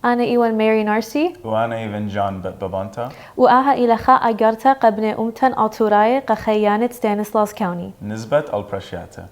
أنا إيوان ماري نارسي وأنا إيفن جان بابانتا وآها إلى خا أجرتا قبل أمتن أطوراي قخيانة ستانسلاس كاوني نسبة البرشياتا.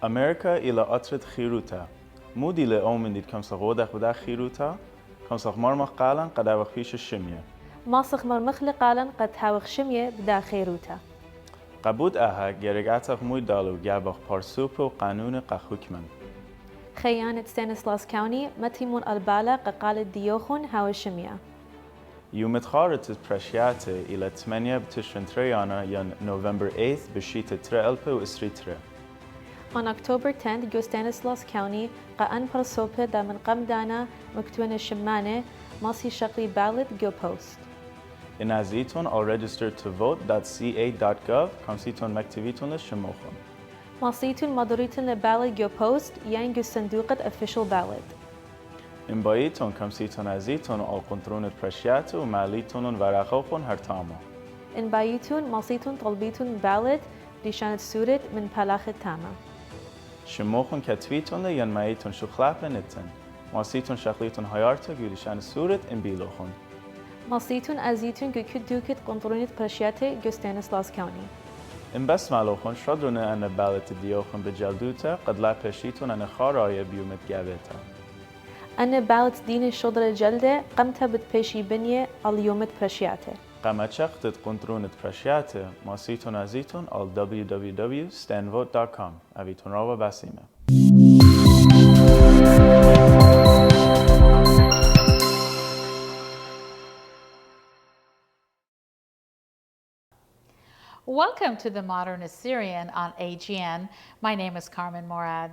أمريكا إلى أطرد خيروتا مودي لأومن ديد كم صغودك بدا خيروتا كم صغ مرمخ قالا قد أوخ فيش الشمية ماسخ مرمخل قالا قد هاوخ شمية بدا خيروتا قبود أها جرقاتك موي دالو جابخ بارسوبو قانون قحكمن خيانة ستانسلاس كاوني متيمون البالا قالت ديوخون هاو شمية يوم تخارت برشياتي إلى 8 بتشرين تريانا ين نوفمبر 8 بشيت تريالبو وإسريتري. On October 10th, جو ستانسلاس كاوني قان برسوبة دا من قمدانا مكتونة شمانة ماسي شقلي ballot جو post. إن عزيتون أو register to vote.ca.gov كمسيتون مكتبيتون للشموخون. ماسيتون مدوريتون لبالت جو post يعني جو صندوقة official ballot. إن بايتون كمسيتون عزيتون أو قنطرون برشياتو وماليتون ورقوخون هرتامو. إن بايتون ماسيتون طلبيتون ballot ريشانة سورة من بلاخة تاما. شموخون كتويتون ين مايتون شخلاق لنتن. ماسيتون شخليتون هيارتو جوليشان سورة إن بيلوخون. ماسيتون أزيتون جو كدوكت قنطرونة برشياتي جو ستانسلاس كاوني. إن بس مالوخون شادرونه أن بالت ديوخون بجلدوتا قد لا بشيتون أن خارايا بيومت جابتا. أنا بالت دين شدر الجلدة قمتها بتبشي بنية اليومت برشياتي. قامت شقتت قنطرونة برشياتي ماسيتون أزيتون على www.stanvote.com أبيتون راوا بسيمة. Welcome to the Modern Assyrian on AGN. My name is Carmen Morad.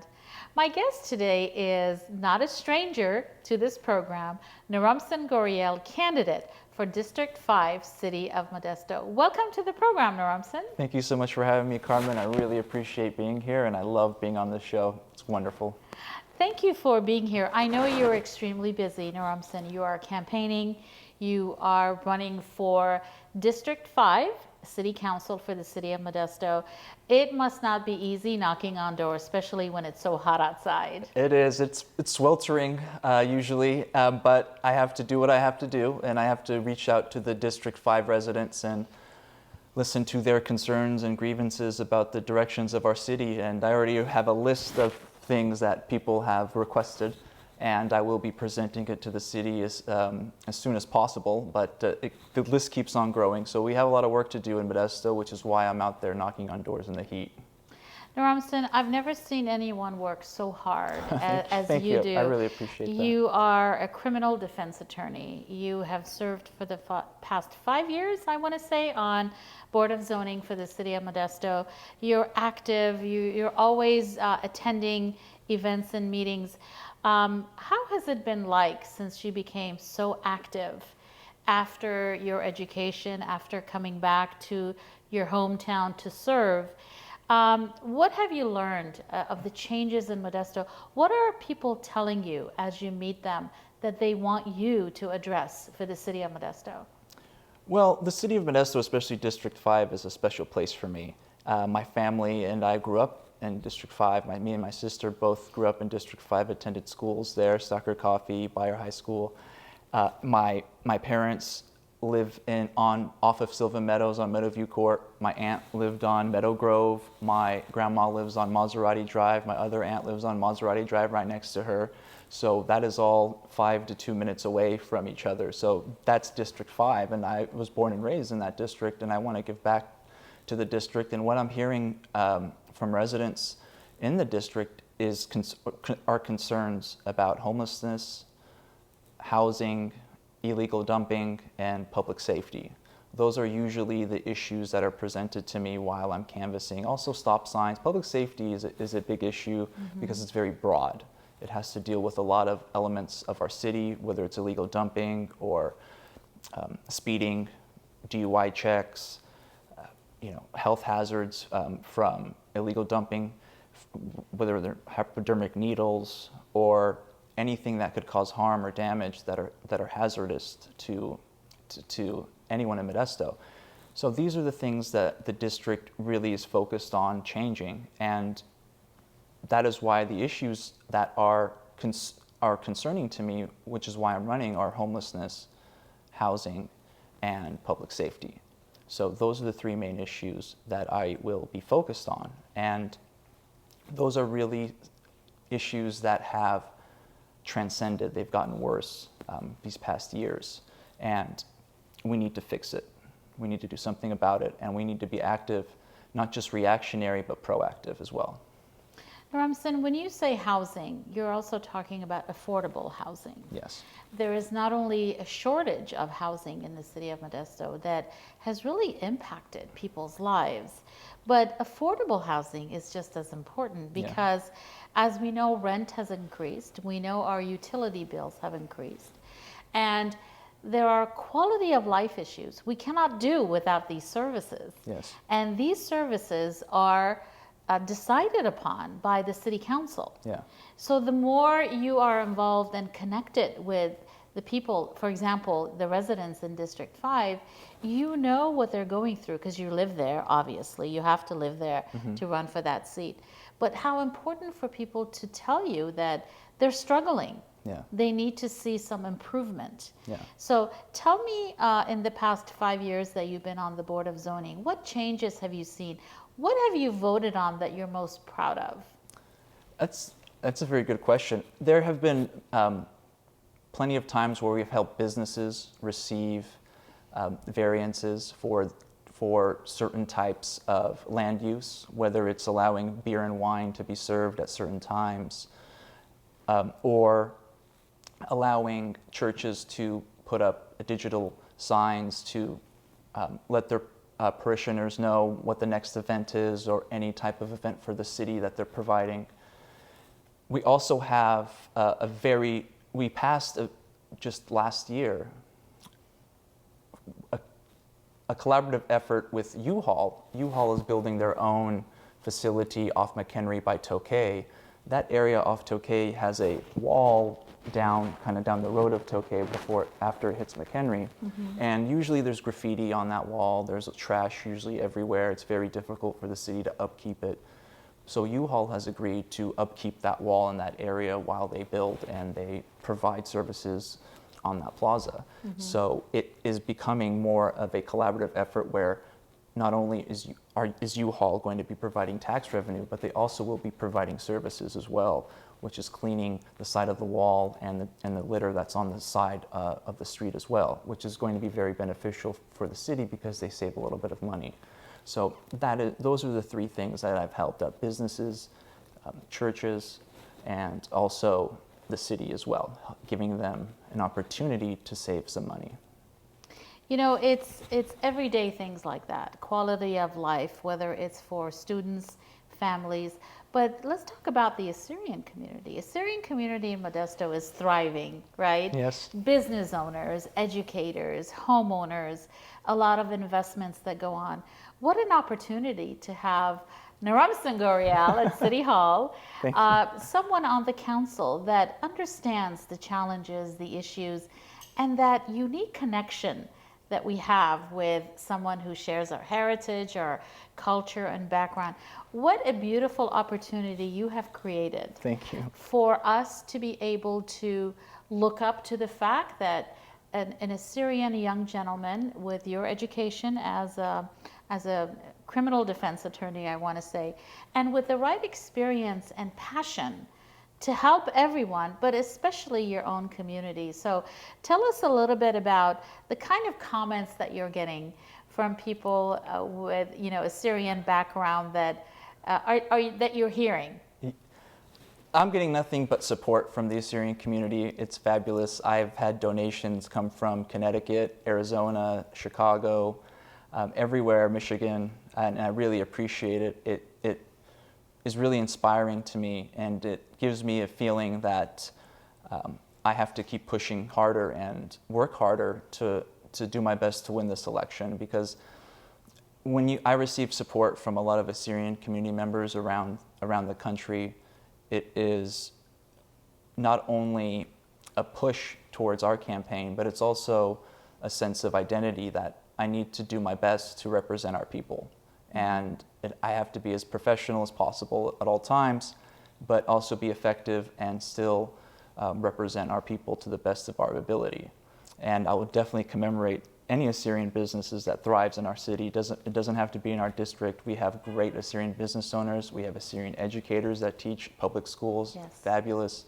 My guest today is not a stranger to this program, Naramsen Goriel, candidate for District 5, City of Modesto. Welcome to the program, Naramsen. Thank you so much for having me, Carmen. I really appreciate being here, and I love being on this show. It's wonderful. Thank you for being here. I know you're extremely busy, Naramsen. You are campaigning. You are running for District 5, City Council for the City of Modesto. It must not be easy knocking on doors, especially when it's so hot outside. It is. It's sweltering usually, but I have to do what I have to do, and I have to reach out to the District 5 residents and listen to their concerns and grievances about the directions of our city. And I already have a list of things that people have requested, and I will be presenting it to the city as soon as possible, but the list keeps on growing. So we have a lot of work to do in Modesto, which is why I'm out there knocking on doors in the heat. Naramsen, I've never seen anyone work so hard as Thank you do. I really appreciate that. You are a criminal defense attorney. You have served for the past 5 years, I want to say, on Board of Zoning for the City of Modesto. You're active. You're always attending events and meetings. How has it been like since you became so active after your education, after coming back to your hometown to serve? What have you learned of the changes in Modesto? What are people telling you as you meet them that they want you to address for the City of Modesto? Well, the City of Modesto, especially District 5, is a special place for me. My family and I grew up in District 5. Me and my sister both grew up in District 5, attended schools there, Sucker Coffee, Bayer High School. My parents live off of Sylvan Meadows on Meadowview Court. My aunt lived on Meadow Grove. My grandma lives on Maserati Drive. My other aunt lives on Maserati Drive right next to her. So that is all 5 to 2 minutes away from each other. So that's District 5, and I was born and raised in that district, and I want to give back to the district. And what I'm hearing from residents in the district are concerns about homelessness, housing, illegal dumping, and public safety. Those are usually the issues that are presented to me while I'm canvassing. Also stop signs. Public safety is a big issue because it's very broad. It has to deal with a lot of elements of our city, whether it's illegal dumping or speeding, DUI checks, health hazards from illegal dumping, whether they're hypodermic needles or anything that could cause harm or damage that are hazardous to anyone in Modesto. So these are the things that the district really is focused on changing, and that is why the issues that are concerning to me, which is why I'm running, are homelessness, housing, and public safety. So those are the three main issues that I will be focused on, and those are really issues that have transcended. They've gotten worse these past years, and we need to fix it. We need to do something about it, and we need to be active, not just reactionary, but proactive as well. Naramsen, when you say housing, you're also talking about affordable housing. Yes. There is not only a shortage of housing in the city of Modesto that has really impacted people's lives, but affordable housing is just as important because, as we know, rent has increased. We know our utility bills have increased. And there are quality of life issues we cannot do without these services. Yes. And these services are decided upon by the city council. Yeah. So the more you are involved and connected with the people, for example, the residents in District 5, you know what they're going through because you live there, obviously. You have to live there to run for that seat. But how important for people to tell you that they're struggling. Yeah. They need to see some improvement. Yeah. So tell me, in the past 5 years that you've been on the Board of Zoning, what changes have you seen? What have you voted on that you're most proud of? That's a very good question. There have been plenty of times where we've helped businesses receive variances for certain types of land use, whether it's allowing beer and wine to be served at certain times, or allowing churches to put up digital signs to let their parishioners know what the next event is or any type of event for the city that they're providing. We also have we passed just last year a collaborative effort with U-Haul. U-Haul is building their own facility off McHenry by Tokay. That area off Tokay has a wall kind of down the road of Tokay after it hits McHenry. And usually there's graffiti on that wall. There's trash usually everywhere. It's very difficult for the city to upkeep it. So U-Haul has agreed to upkeep that wall in that area while they build and they provide services on that plaza. So it is becoming more of a collaborative effort where not only is U-Haul going to be providing tax revenue, but they also will be providing services as well, which is cleaning the side of the wall and the litter that's on the side of the street as well, which is going to be very beneficial for the city because they save a little bit of money. So those are the three things that I've helped out: businesses, churches, and also the city as well, giving them an opportunity to save some money. You know, it's everyday things like that, quality of life, whether it's for students, families. But let's talk about the Assyrian community. Assyrian community in Modesto is thriving, right? Yes. Business owners, educators, homeowners, a lot of investments that go on. What an opportunity to have Naramsen Goriel at City Hall, someone on the council that understands the challenges, the issues, and that unique connection that we have with someone who shares our heritage, our culture and background. What a beautiful opportunity you have created. Thank you. For us to be able to look up to the fact that an Assyrian young gentleman with your education as a criminal defense attorney, I want to say, and with the right experience and passion to help everyone, but especially your own community. So tell us a little bit about the kind of comments that you're getting from people with, you know, Assyrian background that that you're hearing. I'm getting nothing but support from the Assyrian community. It's fabulous. I've had donations come from Connecticut, Arizona, Chicago, everywhere, Michigan, and I really appreciate it. It is really inspiring to me, and it gives me a feeling that I have to keep pushing harder and work harder to do my best to win this election, because when I receive support from a lot of Assyrian community members around the country, it is not only a push towards our campaign, but it's also a sense of identity that I need to do my best to represent our people. And I have to be as professional as possible at all times, but also be effective and still represent our people to the best of our ability. And I will definitely commemorate any Assyrian businesses that thrives in our city. It doesn't have to be in our district. We have great Assyrian business owners. We have Assyrian educators that teach public schools. Yes. Fabulous.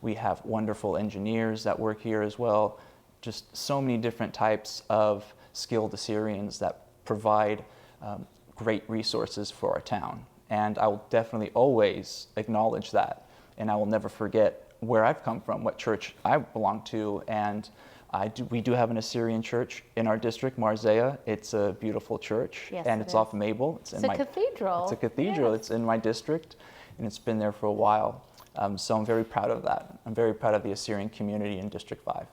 We have wonderful engineers that work here as well. Just so many different types of skilled Assyrians that provide great resources for our town. And I will definitely always acknowledge that. And I will never forget where I've come from, what church I belong to. And we do have an Assyrian church in our district, Marzeya. It's a beautiful church. Yes, And it it's is. off Mabel. It's a cathedral. It's a cathedral. Yes. It's in my district, and it's been there for a while. So I'm very proud of that. I'm very proud of the Assyrian community in District 5.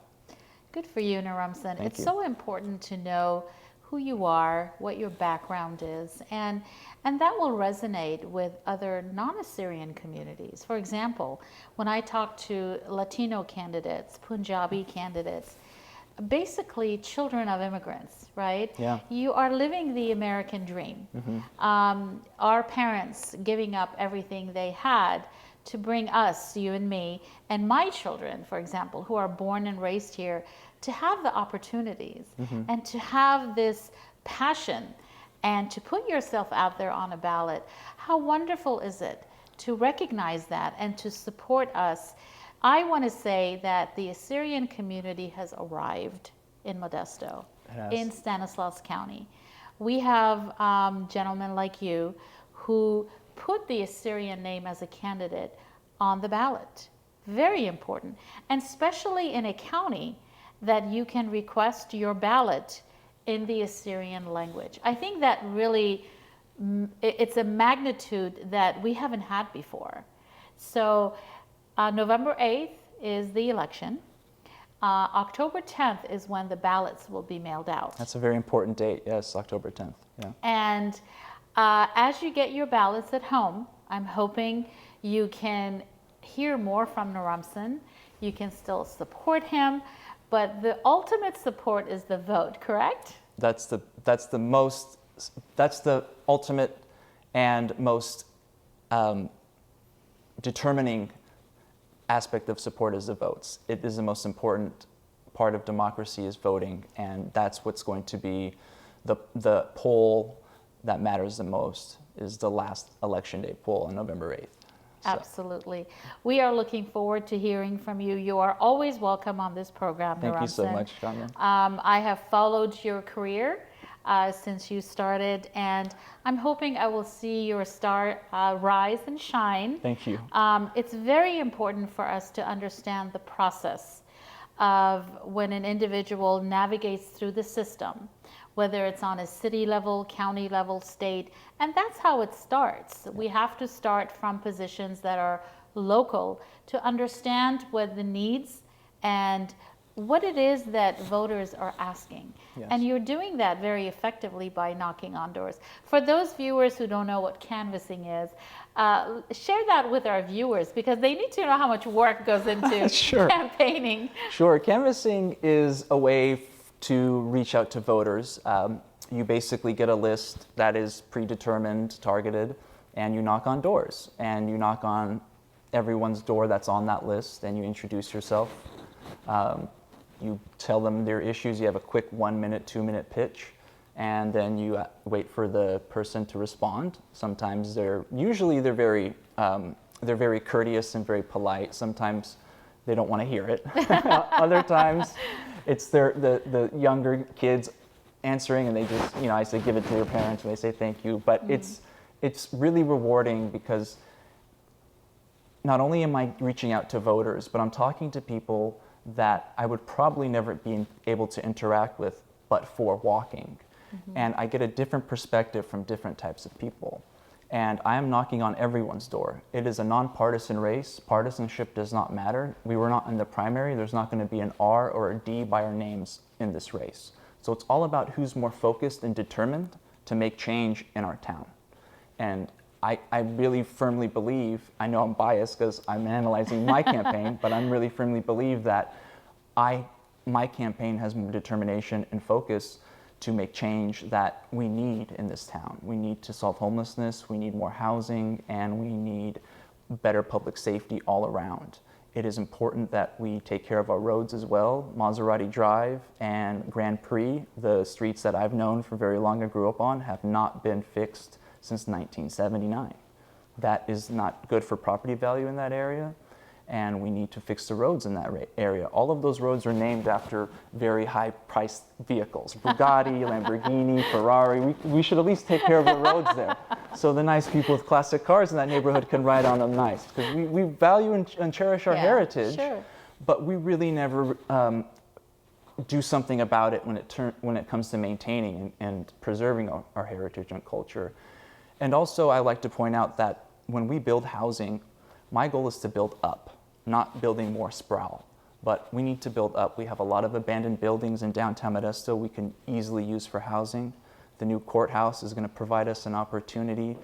Good for you, Naramsen. Thank It's you. so important to know who you are, what your background is, and that will resonate with other non-Assyrian communities. For example, when I talk to Latino candidates, Punjabi candidates, basically children of immigrants, right? Yeah. You are living the American dream. Our parents giving up everything they had to bring us, you and me, and my children, for example, who are born and raised here, to have the opportunities and to have this passion and to put yourself out there on a ballot. How wonderful is it to recognize that and to support us? I want to say that the Assyrian community has arrived in Modesto, in Stanislaus County. We have gentlemen like you who put the Assyrian name as a candidate on the ballot. Very important, and especially in a county that you can request your ballot in the Assyrian language. I think that really, it's a magnitude that we haven't had before. So November 8th is the election. October 10th is when the ballots will be mailed out. That's a very important date. Yes, October 10th. Yeah. And as you get your ballots at home, I'm hoping you can hear more from Naramsen. You can still support him, but the ultimate support is the vote, correct? That's the ultimate and most determining aspect of support is the votes. It is the most important part of democracy is voting, and that's what's going to be the poll that matters the most, is the last election day poll on November 8th. So. Absolutely. We are looking forward to hearing from you. You are always welcome on this program, Thank you so Naramsen. much, Carmen. I have followed your career since you started, and I'm hoping I will see your star rise and shine. Thank you. It's very important for us to understand the process of when an individual navigates through the system, whether it's on a city level, county level, state, and that's how it starts. We have to start from positions that are local to understand what the needs and what it is that voters are asking. Yes. And you're doing that very effectively by knocking on doors. For those viewers who don't know what canvassing is, share that with our viewers, because they need to know how much work goes into Sure. campaigning. Sure. Canvassing is a way to reach out to voters. You basically get a list that is predetermined, targeted, and you knock on doors. And you knock on everyone's door that's on that list, and you introduce yourself. You tell them their issues. You have a quick 1 minute, 2 minute pitch, and then you wait for the person to respond. Sometimes they're very courteous and very polite. Sometimes they don't want to hear it. Other times, it's the younger kids answering, and they just, I say give it to your parents, and they say thank you. But it's really rewarding because not only am I reaching out to voters, but I'm talking to people that I would probably never be able to interact with but for walking. And I get a different perspective from different types of people. And I am knocking on everyone's door. It is a nonpartisan race. Partisanship does not matter. We were not in the primary. There's not going to be an R or a D by our names in this race. So it's all about who's more focused and determined to make change in our town. And I really firmly believe, I know I'm biased because I'm analyzing my campaign, but I really firmly believe that my campaign has more determination and focus to make change that we need in this town. We need to solve homelessness, we need more housing, and we need better public safety all around. It is important that we take care of our roads as well. Maserati Drive and Grand Prix, the streets that I've known for very long and grew up on, have not been fixed since 1979. That is not good for property value in that area, and we need to fix the roads in that area. All of those roads are named after very high-priced vehicles, Bugatti, Lamborghini, Ferrari. We should at least take care of the roads there, so the nice people with classic cars in that neighborhood can ride on them nice, because we value and cherish our heritage, sure. But we really never do something about it when it comes to maintaining and preserving our heritage and culture. And also, I like to point out that when we build housing, my goal is to build up, not building more sprawl. But we need to build up. We have a lot of abandoned buildings in downtown Modesto we can easily use for housing. The new courthouse is going to provide us an opportunity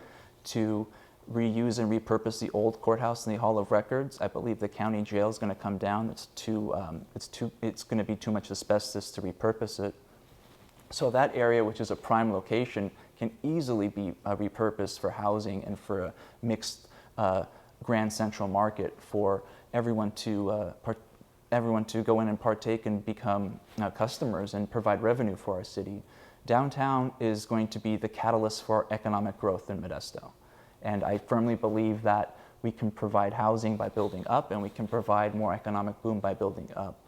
to reuse and repurpose the old courthouse in the Hall of Records. I believe the county jail is going to come down. It's going to be too much asbestos to repurpose it. So that area, which is a prime location, can easily be repurposed for housing and for a mixed Grand Central market for everyone to go in and partake and become customers and provide revenue for our city. Downtown is going to be the catalyst for economic growth in Modesto. And I firmly believe that we can provide housing by building up, and we can provide more economic boom by building up.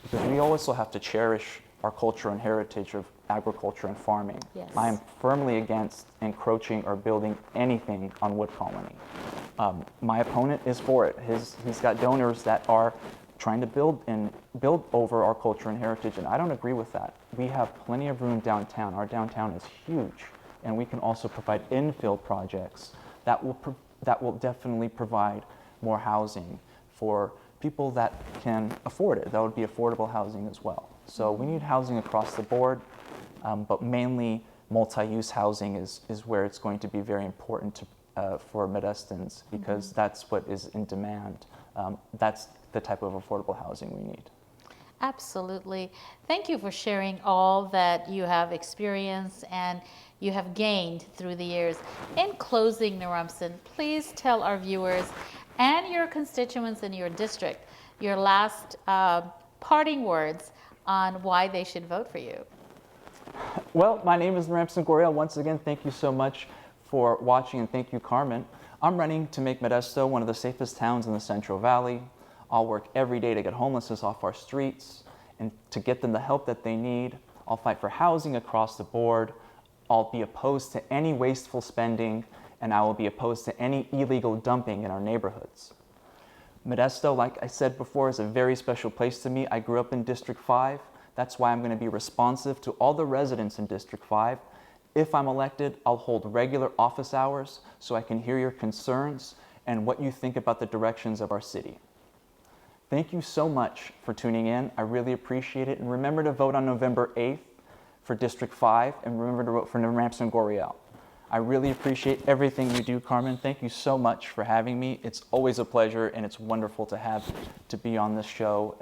Because we also have to cherish our culture and heritage of agriculture and farming. Yes. I am firmly against encroaching or building anything on Wood Colony. My opponent is for it. He's got donors that are trying to build over our culture and heritage, and I don't agree with that. We have plenty of room downtown. Our downtown is huge, and we can also provide infill projects that will definitely provide more housing for people that can afford it. That would be affordable housing as well. So we need housing across the board, but mainly multi-use housing is where it's going to be very important for Modestans, because that's what is in demand. That's the type of affordable housing we need. Absolutely. Thank you for sharing all that you have experienced and you have gained through the years. In closing, Naramsen, please tell our viewers and your constituents in your district your last parting words on why they should vote for you. Well, my name is Naramsen Goriel. Once again, thank you so much for watching, and thank you, Carmen. I'm running to make Modesto one of the safest towns in the Central Valley. I'll work every day to get homelessness off our streets and to get them the help that they need. I'll fight for housing across the board. I'll be opposed to any wasteful spending, and I will be opposed to any illegal dumping in our neighborhoods. Modesto, like I said before, is a very special place to me. I grew up in District 5. That's why I'm going to be responsive to all the residents in District 5. If I'm elected, I'll hold regular office hours so I can hear your concerns and what you think about the directions of our city. Thank you so much for tuning in. I really appreciate it. And remember to vote on November 8th for District 5, and remember to vote for Naramsen Goriel. I really appreciate everything you do, Carmen. Thank you so much for having me. It's always a pleasure, and it's wonderful to be on this show.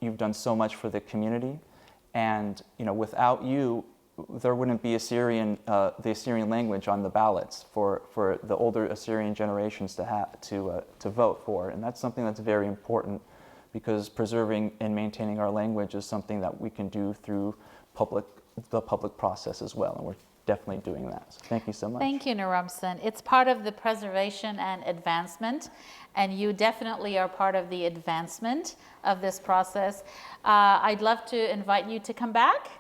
You've done so much for the community, And without you, there wouldn't be the Assyrian language on the ballots for the older Assyrian generations to vote for. And that's something that's very important, because preserving and maintaining our language is something that we can do through the public process as well. And we're definitely doing that. So thank you so much. Thank you, Naramsen. It's part of the preservation and advancement, and you definitely are part of the advancement of this process. I'd love to invite you to come back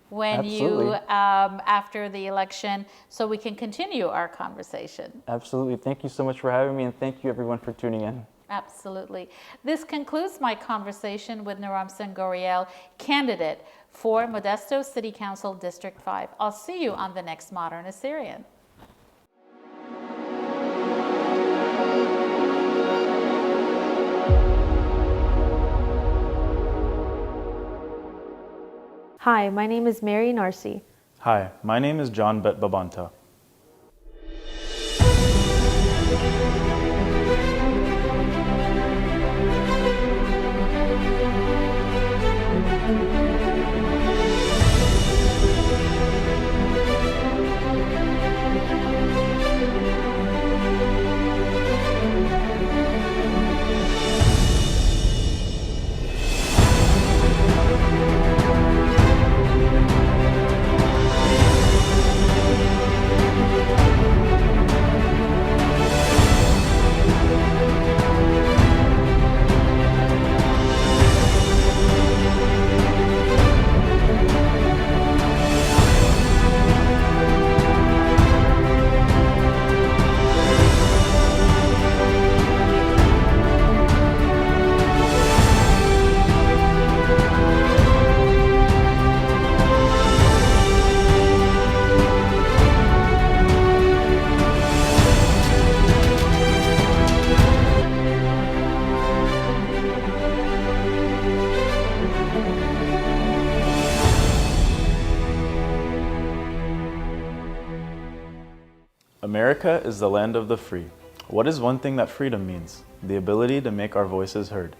when Absolutely. After the election, so we can continue our conversation. Absolutely. Thank you so much for having me, and thank you everyone for tuning in. Absolutely. This concludes my conversation with Naramsen Goriel, candidate for Modesto City Council District 5. I'll see you on the next Modern Assyrian. Hi, my name is Mary Narsi. Hi, my name is John Bet Babanta. America is the land of the free. What is one thing that freedom means? The ability to make our voices heard.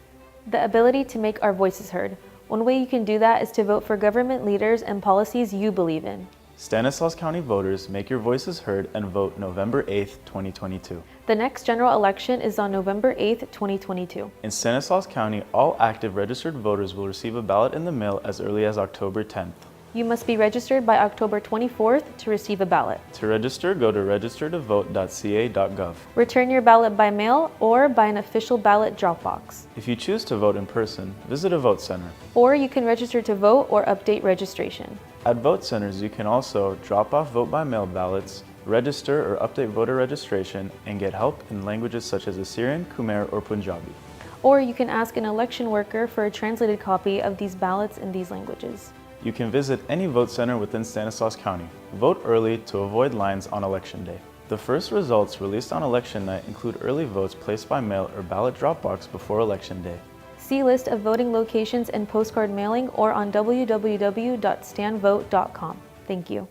The ability to make our voices heard. One way you can do that is to vote for government leaders and policies you believe in. Stanislaus County voters, make your voices heard and vote November 8th, 2022. The next general election is on November 8th, 2022. In Stanislaus County, all active registered voters will receive a ballot in the mail as early as October 10th. You must be registered by October 24th to receive a ballot. To register, go to registertovote.ca.gov. Return your ballot by mail or by an official ballot drop box. If you choose to vote in person, visit a vote center. Or you can register to vote or update registration. At vote centers, you can also drop off vote by mail ballots, register or update voter registration, and get help in languages such as Assyrian, Khmer, or Punjabi. Or you can ask an election worker for a translated copy of these ballots in these languages. You can visit any vote center within Stanislaus County. Vote early to avoid lines on election day. The first results released on election night include early votes placed by mail or ballot drop box before election day. See list of voting locations and postcard mailing or on www.stanvote.com. Thank you.